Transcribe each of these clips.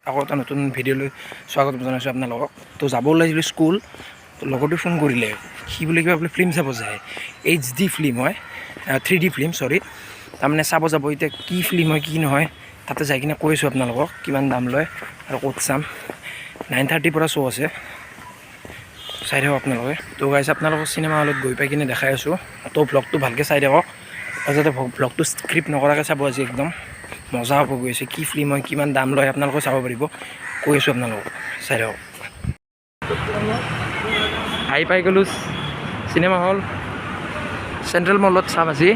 আকৌ এটা নতুন ভিডিঅ'লৈ স্বাগতম জনাইছোঁ আপোনালোকক। তো যাব ওলাইছিলোঁ স্কুল, তো লগৰটোৱে ফোন কৰিলে, সি বোলে কিবা বোলে ফিল্ম চাব যায়, HD ফিল্ম হয়, 3D ফিল্ম চৰি, তাৰমানে চাব যাব। এতিয়া কি ফিল্ম হয় কি নহয় তাতে যাই কিনে কৈ আছোঁ আপোনালোকক কিমান দাম লয় আৰু ক'ত চাম। 9:30 পৰা শ্ব' আছে, চাই থাকক আপোনালোকে। তো গাইছ আপোনালোকক চিনেমা হলত গৈ পাই কিনে দেখাই আছোঁ। তো ব্লগটো ভালকৈ চাই থাকক, যাতে ব্লগটো স্ক্ৰিপ্ট নকৰাকৈ চাব। আজি একদম মজা হ'ব গৈ আছে। কি ফিল্ম হয় কিমান দাম লয় আপোনালোকে চাব পাৰিব, কৈ আছোঁ আপোনালোকক, চাই থাকক। আহি পাই গ'লোঁ চিনেমা হল, চেণ্ট্ৰেল মলত চাম আজি।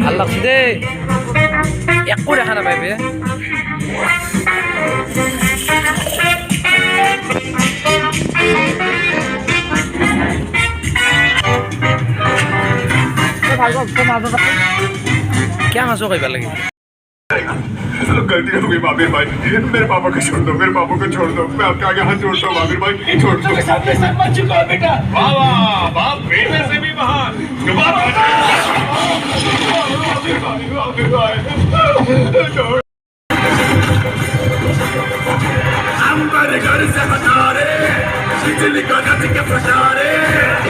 ভাল লাগছে দেই, একো দেখা নাপাই বে। क्या मासो कई बार लगी गलती हो गई बाबिर भाई, मेरे पापा को छोड़ दो, मेरे पापा को छोड़ दो, मैं आपके आगे हाथ जोड़ता हूँ बाबिर भाई, छोड़ दो। सामने सर मत झुकाओ बेटा। वाह वाह, बाप बेटे से भी महान। हमारे घर से हटारे, बिजली का गज के फटारे,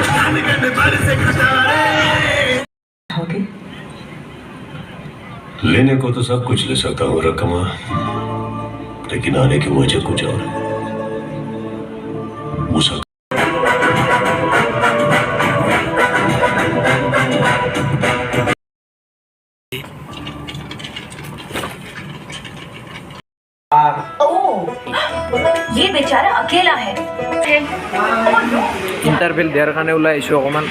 जाने के बार से खटारे। लेने को तो सब कुछ ले सकता हूँ रकमा, लेकिन आने की वजह कुछ और है। ये बेचारा अकेला है। इंटरवल देर खाने ওলাই আইছো অকমান।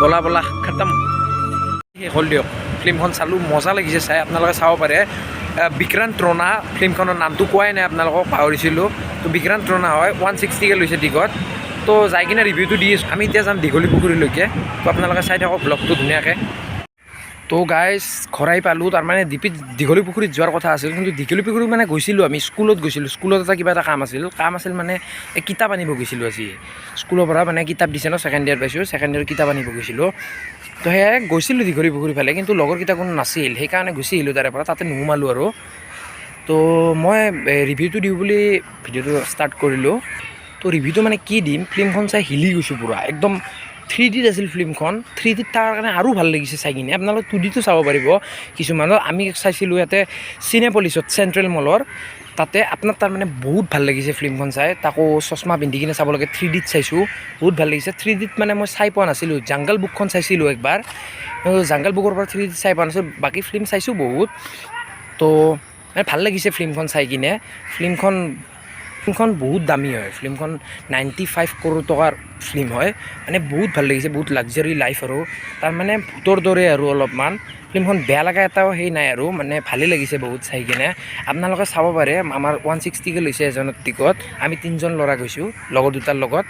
বলা বলা খতম হ'ল দিয়ক। ফিল্মখন চালোঁ, মজা লাগিছে চাই, আপোনালোকে চাব পাৰে। বিক্ৰান্ত ৰণা, ফিল্মখনৰ নামটো কোৱাই নাই আপোনালোকক, পাহৰিছিলোঁ। তো বিক্ৰান্ত ৰণা হয়, 160কৈ লৈছে টিকট। তো যাই কিনে ৰিভিউটো দি আছোঁ। আমি এতিয়া যাম দীঘলী পুখুৰীলৈকে, তো আপোনালোকে চাই থাকক ব্লগটো ধুনীয়াকৈ। তো গাইজ ঘৰাই পালোঁ, তাৰমানে দীঘলী পুখুৰীত যোৱাৰ কথা আছিল, কিন্তু দীঘলী পুখুৰীত মানে গৈছিলোঁ আমি, স্কুলত গৈছিলোঁ। স্কুলত কিবা এটা কাম আছিল মানে এই কিতাপ আনিব গৈছিলোঁ আজি। স্কুলৰ পৰা মানে কিতাপ দিছে ন, ছেকেণ্ড ইয়াৰ পাইছোঁ, ছেকেণ্ড ইয়াৰ কিতাপ আনিব গৈছিলোঁ। তো সেয়াই গৈছিলোঁ দীঘলী পুখুৰী ফালে, কিন্তু লগৰকেইটা কোনো নাছিল, সেইকাৰণে গুচি আহিলোঁ তাৰে পৰা, তাতে নোসোমালোঁ আৰু। তো মই ৰিভিউটো দিওঁ বুলি ভিডিঅ'টো ষ্টাৰ্ট কৰিলোঁ। তো ৰিভিউটো মানে কি দিম, ফিল্মখন চাই হিলি গৈছোঁ পুৰা, একদম 3Dত আছিল ফিল্মখন। 3Dত থকাৰ কাৰণে আৰু ভাল লাগিছে চাই কিনে। আপোনালোকে 2Dতো চাব পাৰিব কিছুমানৰ। আমি চাইছিলোঁ ইয়াতে চিনেপলিছত, চেণ্ট্ৰেল মলৰ তাতে। আপোনাৰ তাৰমানে বহুত ভাল লাগিছে ফিল্মখন চাই, তাকো চশমা পিন্ধি কিনে চাব লাগে। 3Dত চাইছোঁ, বহুত ভাল লাগিছে। 3Dত মানে মই চাই পোৱা নাছিলোঁ, জাংগল বুকখন চাইছিলোঁ একবাৰ, জাংগল বুকৰ পৰা 3Dত চাই পোৱা নাছিলোঁ। বাকী ফিল্ম চাইছোঁ বহুত, তো মানে ভাল লাগিছে ফিল্মখন চাই কিনে। ফিল্মখন বহুত দামী হয়, ফিল্মখন 95 কৰোৰ টকাৰ ফিল্ম হয়। মানে বহুত ভাল লাগিছে, বহুত লাক্সাৰী লাইফ আৰু তাৰমানে ভূতৰ দৰে আৰু অলপমান। ফিল্মখন বেয়া লগা এটাও সেই নাই আৰু, মানে ভালেই লাগিছে বহুত চাই কিনে। আপোনালোকে চাব পাৰে। আমাৰ 160কৈ লৈছে এজনৰ টিকট, আমি 3জন ল'ৰা গৈছোঁ লগৰ দুটাৰ লগত।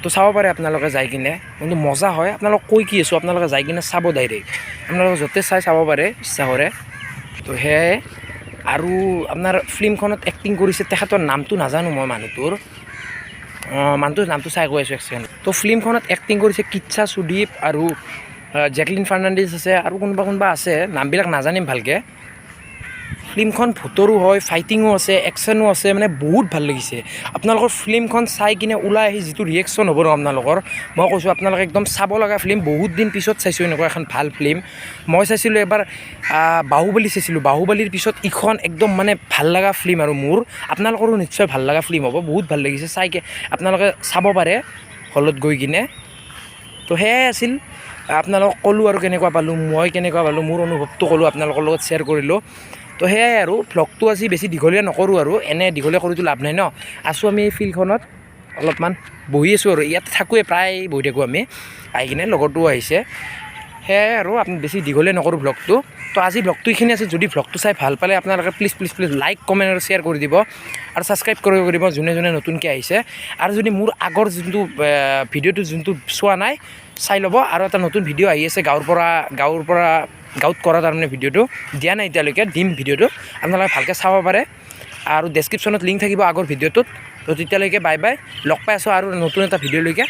তো চাব পাৰে আপোনালোকে যাই কিনে, কিন্তু মজা হয়। আপোনালোকক কৈ কি আছোঁ, আপোনালোকে যাই কিনে চাব ডাইৰেক্ট, আপোনালোকে য'তে চাব পাৰে ইচ্ছা কৰে। তো সেয়াই। আৰু আপোনাৰ ফিল্মখনত এক্টিং কৰিছে, তেখেতৰ নামটো নাজানো মই মানুহটোৰ নামটো চাই কৈ আছোঁ এক ছেকেণ্ড। তো ফিল্মখনত এক্টিং কৰিছে কিচ্ছা সুদীপ আৰু জেকলিন ফাৰ্ণাণ্ডেজ আছে, আৰু কোনোবা আছে, নামবিলাক নাজানিম ভালকৈ। ফিল্মখন ভূতৰো হয়, ফাইটিঙো আছে, একশ্যনো আছে, মানে বহুত ভাল লাগিছে। আপোনালোকৰ ফিল্মখন চাই কিনে ওলাই আহি যিটো ৰিয়েকশ্যন হ'ব ন আপোনালোকৰ, মই কৈছোঁ আপোনালোকে একদম চাব লগা ফিল্ম। বহুত দিন পিছত চাইছোঁ এনেকুৱা এখন ভাল ফিল্ম। মই চাইছিলোঁ এবাৰ বাহুবলী চাইছিলোঁ, বাহুবলীৰ পিছত ইখন একদম মানে ভাল লগা ফিল্ম আৰু মোৰ। আপোনালোকৰো নিশ্চয় ভাল লগা ফিল্ম হ'ব, বহুত ভাল লাগিছে চাইকে, আপোনালোকে চাব পাৰে হলত গৈ কিনে। তো সেয়াই আছিল, আপোনালোকক ক'লোঁ আৰু কেনেকুৱা পালোঁ, মই কেনেকুৱা পালোঁ, মোৰ অনুভৱটো ক'লোঁ, আপোনালোকৰ লগত শ্বেয়াৰ কৰিলোঁ। তো সেয়াই আৰু ভ্লগটো আজি বেছি দীঘলীয়া নকৰোঁ আৰু, এনে দীঘলীয়া কৰিতো লাভ নাই ন। আছোঁ আমি এই ফিল্ডখনত অলপমান বহি আছোঁ আৰু, ইয়াত থাকোঁৱে, প্ৰায় বহি থাকোঁ আমি। আহি কিনে লগৰটোও আহিছে, সেয়াই আৰু আপুনি বেছি দীঘলীয়া নকৰোঁ ভ্লগটো। তো আজি ভ্লগটো এইখিনি আছে। যদি ভ্লগটো চাই ভাল পালে আপোনালোকে প্লিজ লাইক, কমেণ্ট আৰু শ্বেয়াৰ কৰি দিব, আৰু ছাবস্ক্ৰাইব কৰিব যোনে যোনে নতুনকৈ আহিছে। আৰু যদি মোৰ আগৰ যোনটো ভিডিঅ'টো যোনটো চোৱা নাই, চাই ল'ব। আৰু এটা নতুন ভিডিঅ' আহি আছে গাঁৱত কৰা তাৰমানে ভিডিঅ'টো দিয়া নাই এতিয়ালৈকে, দিম ভিডিঅ'টো, আপোনালোকে ভালকৈ চাব পাৰে। আৰু ডেছক্ৰিপশ্যনত লিংক থাকিব আগৰ ভিডিঅ'টোত। তো তেতিয়ালৈকে বাই বাই, লগ পাই আছোঁ আৰু নতুন এটা ভিডিঅ'লৈকে।